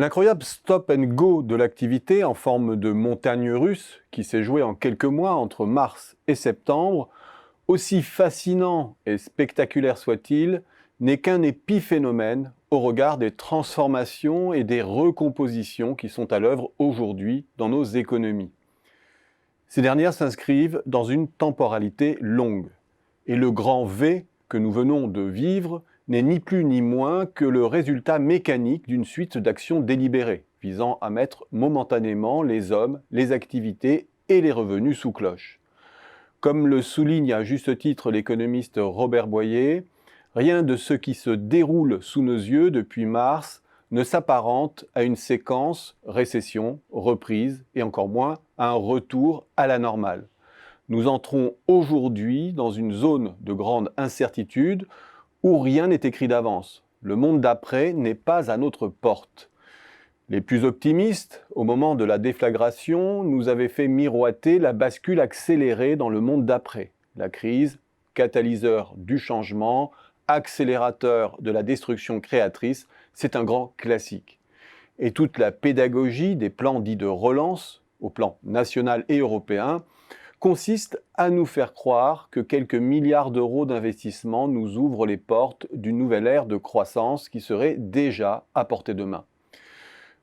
L'incroyable stop and go de l'activité en forme de montagne russe qui s'est jouée en quelques mois entre mars et septembre, aussi fascinant et spectaculaire soit-il, n'est qu'un épiphénomène au regard des transformations et des recompositions qui sont à l'œuvre aujourd'hui dans nos économies. Ces dernières s'inscrivent dans une temporalité longue. Et le grand V que nous venons de vivre n'est ni plus ni moins que le résultat mécanique d'une suite d'actions délibérées, visant à mettre momentanément les hommes, les activités et les revenus sous cloche. Comme le souligne à juste titre l'économiste Robert Boyer, rien de ce qui se déroule sous nos yeux depuis mars ne s'apparente à une séquence récession, reprise et encore moins à un retour à la normale. Nous entrons aujourd'hui dans une zone de grande incertitude où rien n'est écrit d'avance. Le monde d'après n'est pas à notre porte. Les plus optimistes, au moment de la déflagration, nous avaient fait miroiter la bascule accélérée dans le monde d'après. La crise, catalyseur du changement, accélérateur de la destruction créatrice, c'est un grand classique. Et toute la pédagogie des plans dits de relance, au plan national et européen, consiste à nous faire croire que quelques milliards d'euros d'investissement nous ouvrent les portes d'une nouvelle ère de croissance qui serait déjà à portée de main.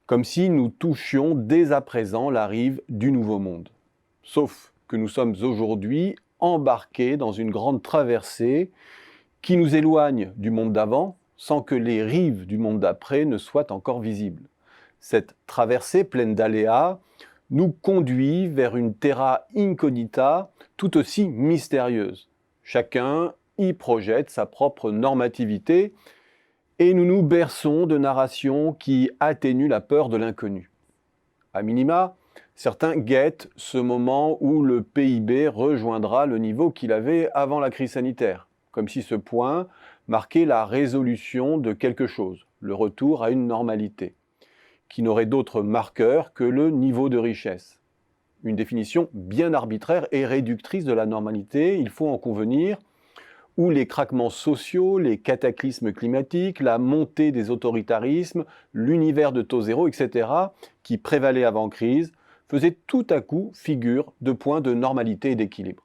Comme si nous touchions dès à présent la rive du nouveau monde. Sauf que nous sommes aujourd'hui embarqués dans une grande traversée qui nous éloigne du monde d'avant sans que les rives du monde d'après ne soient encore visibles. Cette traversée pleine d'aléas nous conduit vers une terra incognita tout aussi mystérieuse. Chacun y projette sa propre normativité et nous nous berçons de narrations qui atténuent la peur de l'inconnu. À minima, certains guettent ce moment où le PIB rejoindra le niveau qu'il avait avant la crise sanitaire, comme si ce point marquait la résolution de quelque chose, le retour à une normalité, qui n'aurait d'autre marqueur que le niveau de richesse. Une définition bien arbitraire et réductrice de la normalité, il faut en convenir, où les craquements sociaux, les cataclysmes climatiques, la montée des autoritarismes, l'univers de taux zéro, etc., qui prévalait avant crise, faisaient tout à coup figure de points de normalité et d'équilibre.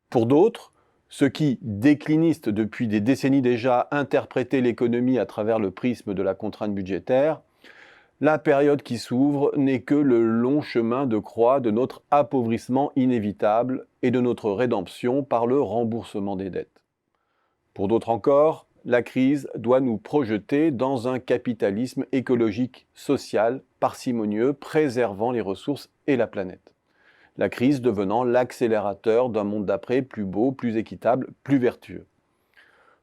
Pour d'autres, ceux qui, déclinistes depuis des décennies déjà, interprétaient l'économie à travers le prisme de la contrainte budgétaire, la période qui s'ouvre n'est que le long chemin de croix de notre appauvrissement inévitable et de notre rédemption par le remboursement des dettes. Pour d'autres encore, la crise doit nous projeter dans un capitalisme écologique, social, parcimonieux, préservant les ressources et la planète. La crise devenant l'accélérateur d'un monde d'après plus beau, plus équitable, plus vertueux.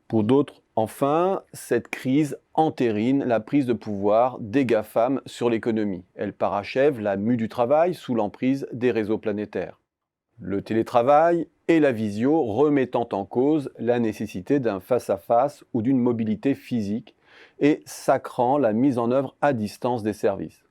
Pour d'autres, enfin, cette crise entérine la prise de pouvoir des GAFAM sur l'économie. Elle parachève la mue du travail sous l'emprise des réseaux planétaires. Le télétravail et la visio remettant en cause la nécessité d'un face-à-face ou d'une mobilité physique et sacrant la mise en œuvre à distance des services.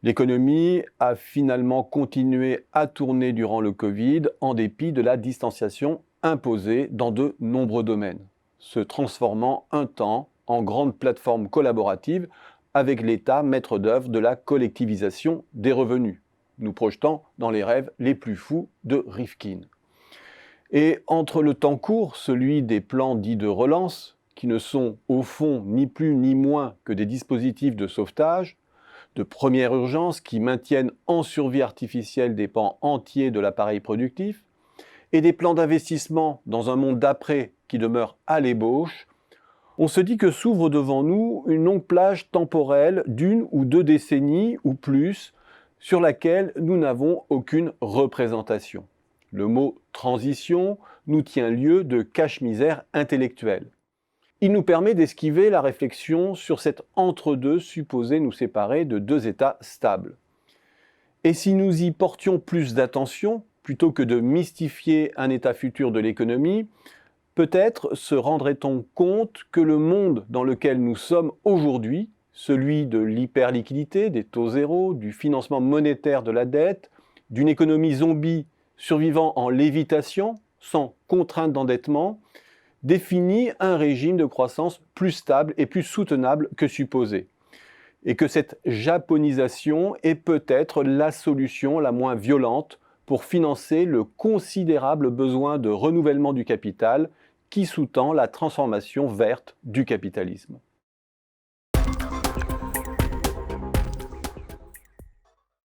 L'économie a finalement continué à tourner durant le Covid en dépit de la distanciation imposée dans de nombreux domaines, se transformant un temps en grande plateforme collaborative avec l'État maître d'œuvre de la collectivisation des revenus, nous projetant dans les rêves les plus fous de Rifkin. Et entre le temps court, celui des plans dits de relance, qui ne sont au fond ni plus ni moins que des dispositifs de sauvetage, de première urgence qui maintiennent en survie artificielle des pans entiers de l'appareil productif, et des plans d'investissement dans un monde d'après qui demeure à l'ébauche, on se dit que s'ouvre devant nous une longue plage temporelle d'une ou deux décennies ou plus sur laquelle nous n'avons aucune représentation. Le mot « transition » nous tient lieu de cache-misère intellectuelle. Il nous permet d'esquiver la réflexion sur cet entre-deux supposé nous séparer de deux états stables. Et si nous y portions plus d'attention, plutôt que de mystifier un état futur de l'économie, peut-être se rendrait-on compte que le monde dans lequel nous sommes aujourd'hui, celui de l'hyperliquidité, des taux zéro, du financement monétaire de la dette, d'une économie zombie survivant en lévitation, sans contrainte d'endettement, définit un régime de croissance plus stable et plus soutenable que supposé. et que cette japonisation est peut-être la solution la moins violente pour financer le considérable besoin de renouvellement du capital qui sous-tend la transformation verte du capitalisme.